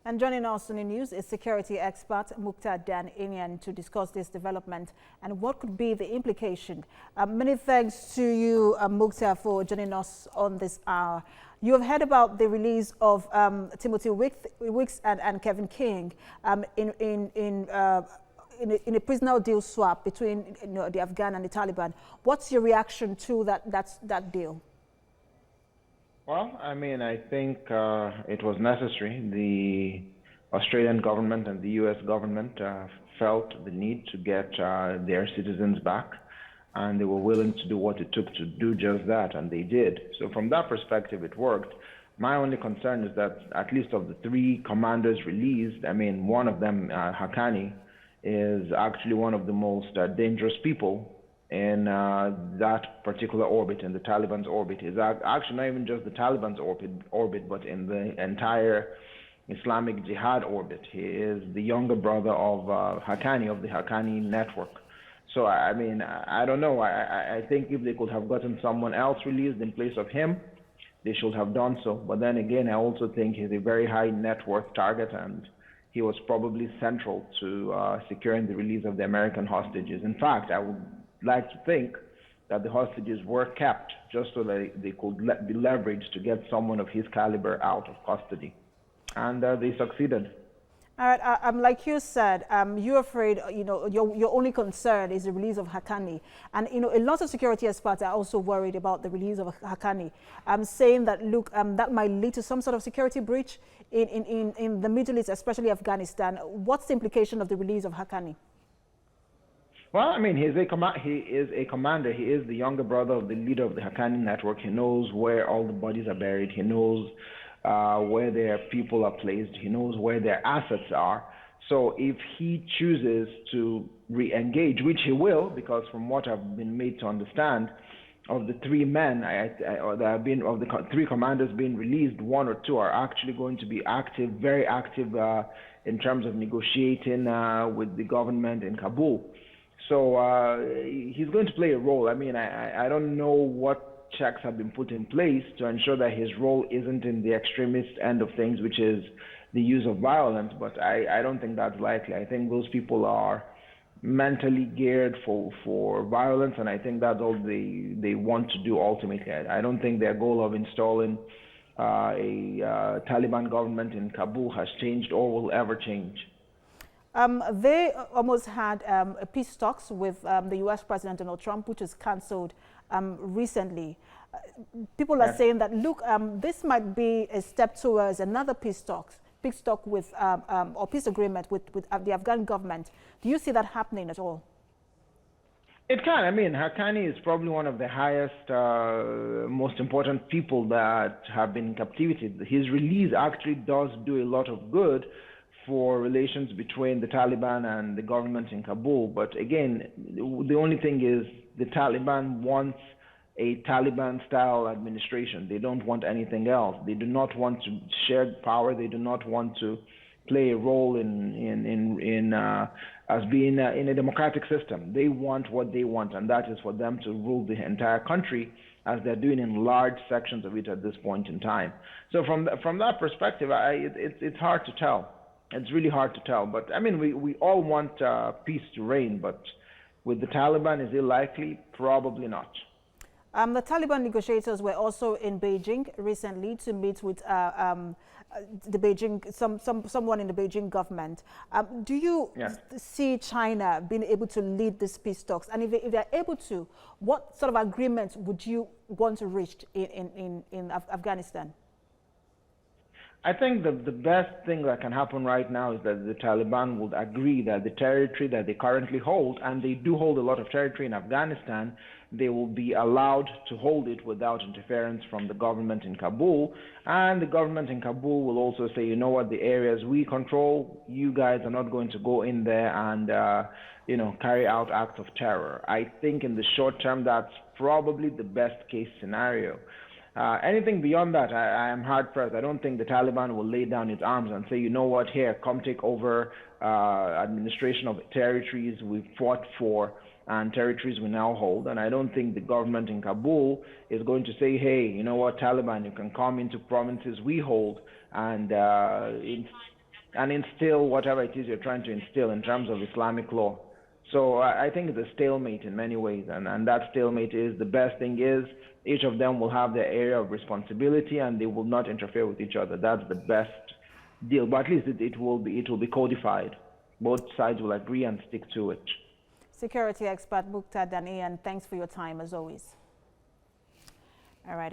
And joining us on the news is security expert Mukhtar Dan Iyan to discuss this development and what could be the implication. Many thanks to you, Mukhtar, for joining us on this hour. You have heard about the release of Timothy Wicks and Kevin King in a prisoner deal swap between the Afghan and the Taliban. What's your reaction to that deal? Well, I mean, I think it was necessary. The Australian government and the U.S. government felt the need to get their citizens back, and they were willing to do what it took to do just that, and they did. So from that perspective, it worked. My only concern is that at least of the three commanders released, I mean, one of them, Haqqani, is actually one of the most dangerous people in that particular orbit, in the Taliban's orbit. Is actually not even just the Taliban's orbit, but in the entire Islamic Jihad orbit. He is the younger brother of Haqqani, of the Haqqani network. So, I mean, I don't know. I think if they could have gotten someone else released in place of him, they should have done so. But then again, I also think he's a very high net worth target, and he was probably central to securing the release of the American hostages. In fact, I would like to think that the hostages were kept just so that they could be leveraged to get someone of his caliber out of custody. And they succeeded. All right, like you said, you're afraid, your only concern is the release of Haqqani. And, a lot of security experts are also worried about the release of Haqqani, saying that, look, that might lead to some sort of security breach in the Middle East, especially Afghanistan. What's the implication of the release of Haqqani? Well, I mean, he is a commander. He is the younger brother of the leader of the Haqqani network. He knows where all the bodies are buried. He knows where their people are placed. He knows where their assets are. So if he chooses to re-engage, which he will, because from what I've been made to understand, of the three men, of the three commanders being released, one or two are actually going to be active, very active in terms of negotiating with the government in Kabul. So he's going to play a role. I mean, I don't know what checks have been put in place to ensure that his role isn't in the extremist end of things, which is the use of violence, but I don't think that's likely. I think those people are mentally geared for violence, and I think that's all they want to do ultimately. I don't think their goal of installing a Taliban government in Kabul has changed or will ever change. They almost had peace talks with the U.S. President Donald Trump, which was cancelled recently. People are saying that, look, this might be a step towards another peace talk with, or peace agreement with the Afghan government. Do you see that happening at all? It can. I mean, Haqqani is probably one of the highest, most important people that have been in captivity. His release actually does do a lot of good for relations between the Taliban and the government in Kabul. But again, the only thing is the Taliban wants a Taliban-style administration. They don't want anything else. They do not want to share power. They do not want to play a role as being in a democratic system. They want what they want, and that is for them to rule the entire country, as they're doing in large sections of it at this point in time. So from that perspective, it's hard to tell. It's really hard to tell. But I mean, we all want peace to reign, but with the Taliban, is it likely? Probably not. The Taliban negotiators were also in Beijing recently to meet with the someone in the Beijing government. Do you see China being able to lead these peace talks? And if they're able to, what sort of agreements would you want to reach in Afghanistan? I think the best thing that can happen right now is that the Taliban would agree that the territory that they currently hold, and they do hold a lot of territory in Afghanistan, they will be allowed to hold it without interference from the government in Kabul. And the government in Kabul will also say, you know what, the areas we control, you guys are not going to go in there and carry out acts of terror. I think in the short term, that's probably the best case scenario. Anything beyond that, I am hard-pressed. I don't think the Taliban will lay down its arms and say, you know what, here, come take over administration of territories we fought for and territories we now hold. And I don't think the government in Kabul is going to say, hey, you know what, Taliban, you can come into provinces we hold and and instill whatever it is you're trying to instill in terms of Islamic law. So I think it's a stalemate in many ways, and that stalemate is the best thing is each of them will have their area of responsibility and they will not interfere with each other. That's the best deal, but at least it will be codified. Both sides will agree and stick to it. Security expert Mukhtar Dan Iyan, thanks for your time as always. All right,